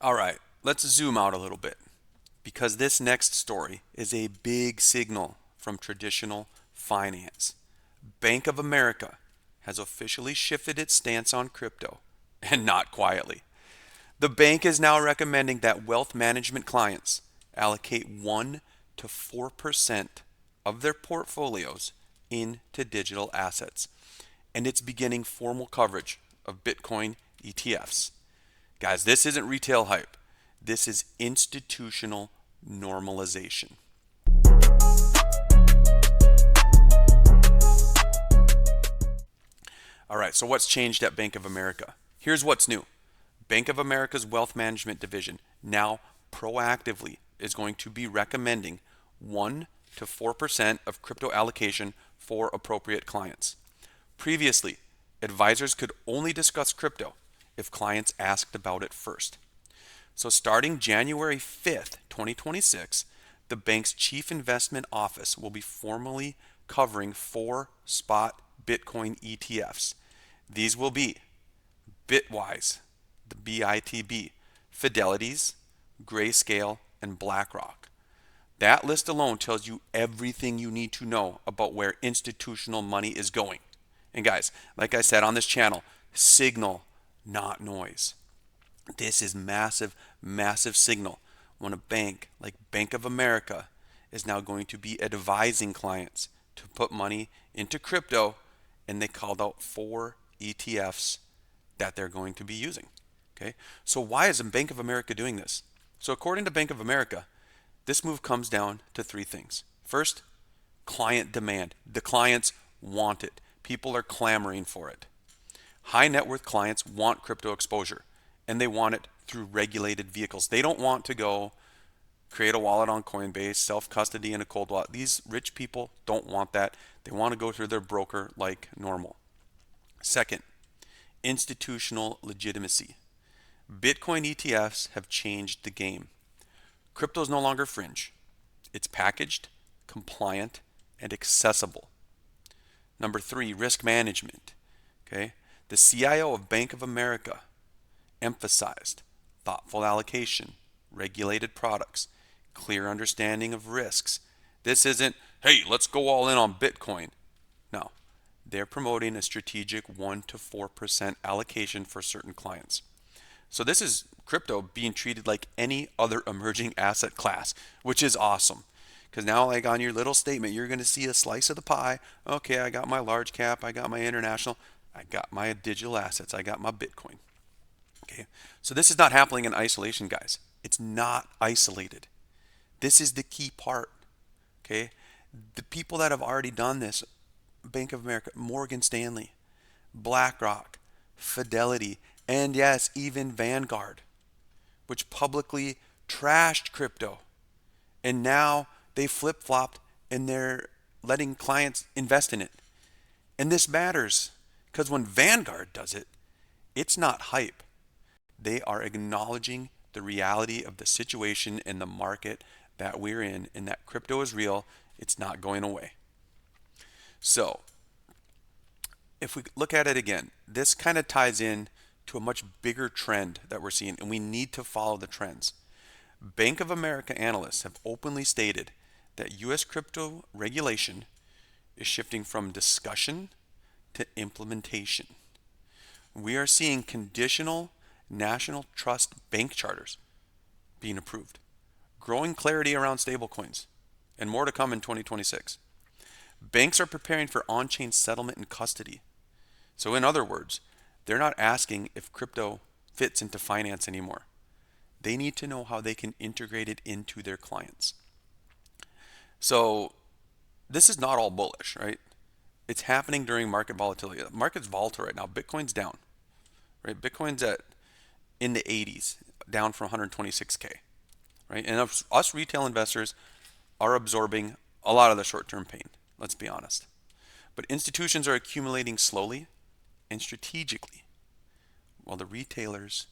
All right, let's zoom out a little bit because this next story is a big signal from traditional finance. Bank of America has officially shifted its stance on crypto, and not quietly. The bank is now recommending that wealth management clients allocate 1 to 4% of their portfolios into digital assets, and it's beginning formal coverage of Bitcoin ETFs. Guys, this isn't retail hype. This is institutional normalization. All right, so what's changed at Bank of America? Here's what's new. Bank of America's Wealth Management Division now proactively is going to be recommending 1 to 4% of crypto allocation for appropriate clients. Previously, advisors could only discuss crypto if clients asked about it first. So starting January 5th, 2026, the bank's chief investment office will be formally covering 4 spot Bitcoin ETFs. These will be Bitwise, the BITB, Fidelity's, Grayscale, and BlackRock. That list alone tells you everything you need to know about where institutional money is going. And guys, like I said on this channel, signal, not noise. This is massive, massive signal when a bank like Bank of America is now going to be advising clients to put money into crypto, and they called out 4 ETFs that they're going to be using. Okay, so why is Bank of America doing this? So according to Bank of America, this move comes down to 3 things. First, client demand. The clients want it. People are clamoring for it. High net worth clients want crypto exposure, and they want it through regulated vehicles. They don't want to go create a wallet on Coinbase, self-custody in a cold wallet. These rich people don't want that. They want to go through their broker like normal. Second, institutional legitimacy. Bitcoin ETFs have changed the game. Crypto is no longer fringe. It's packaged, compliant, and accessible. Number 3, risk management. Okay, the CIO of Bank of America emphasized thoughtful allocation, regulated products, clear understanding of risks. This isn't, hey, let's go all in on Bitcoin. No, they're promoting a strategic 1 to 4% allocation for certain clients. So this is crypto being treated like any other emerging asset class, which is awesome. Because now, like on your little statement, you're going to see a slice of the pie. Okay, I got my large cap, I got my international, I got my digital assets, I got my Bitcoin. Okay, so this is not happening in isolation, guys. It's not isolated. This is the key part. Okay, the people that have already done this, Bank of America, Morgan Stanley, BlackRock, Fidelity, and yes, even Vanguard, which publicly trashed crypto. And now they flip-flopped and they're letting clients invest in it. And this matters because when Vanguard does it, it's not hype. They are acknowledging the reality of the situation in the market that we're in, and that crypto is real. It's not going away. So if we look at it again, this kind of ties in to a much bigger trend that we're seeing, and we need to follow the trends. Bank of America analysts have openly stated that U.S. crypto regulation is shifting from discussion to implementation. We are seeing conditional national trust bank charters being approved, growing clarity around stablecoins, and more to come in 2026. Banks are preparing for on-chain settlement and custody. So in other words, they're not asking if crypto fits into finance anymore. They need to know how they can integrate it into their clients. So this is not all bullish, right? It's happening during market volatility. The market's volatile right now. Bitcoin's down, right? Bitcoin's at in the 80s, down from 126K, right? And us retail investors are absorbing a lot of the short-term pain, let's be honest. But institutions are accumulating slowly and strategically, while the retailers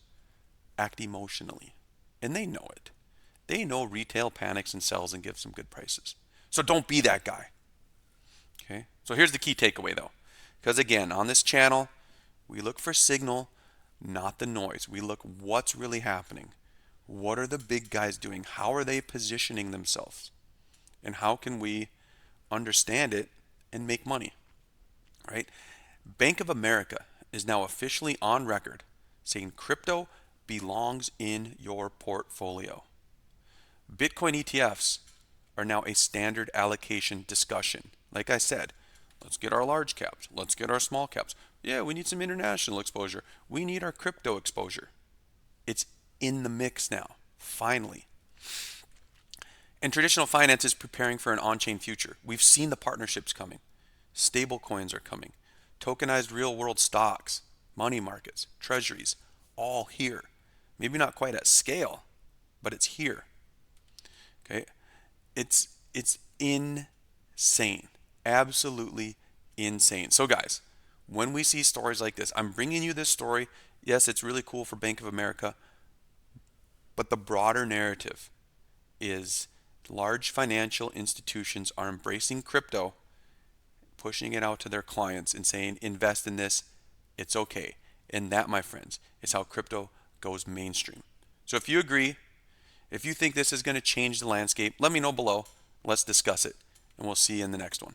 act emotionally. And they know it. They know retail panics and sells and gives them good prices. So don't be that guy. Okay? So here's the key takeaway though. Because again, on this channel, we look for signal, not the noise. We look what's really happening. What are the big guys doing? How are they positioning themselves? And how can we understand it and make money, right? Bank of America is now officially on record saying crypto belongs in your portfolio. Bitcoin ETFs are now a standard allocation discussion. Like I said, let's get our large caps, let's get our small caps. Yeah, we need some international exposure. We need our crypto exposure. It's in the mix now, finally. And traditional finance is preparing for an on-chain future. We've seen the partnerships coming. Stable coins are coming. Tokenized real-world stocks, money markets, treasuries, all here. Maybe not quite at scale, but it's here. Okay? It's insane. Absolutely insane. So guys, when we see stories like this, I'm bringing you this story. Yes, it's really cool for Bank of America, but the broader narrative is large financial institutions are embracing crypto, pushing it out to their clients and saying, invest in this, it's okay. And that, my friends, is how crypto goes mainstream. So if you agree, if you think this is going to change the landscape, let me know below. Let's discuss it, and we'll see you in the next one.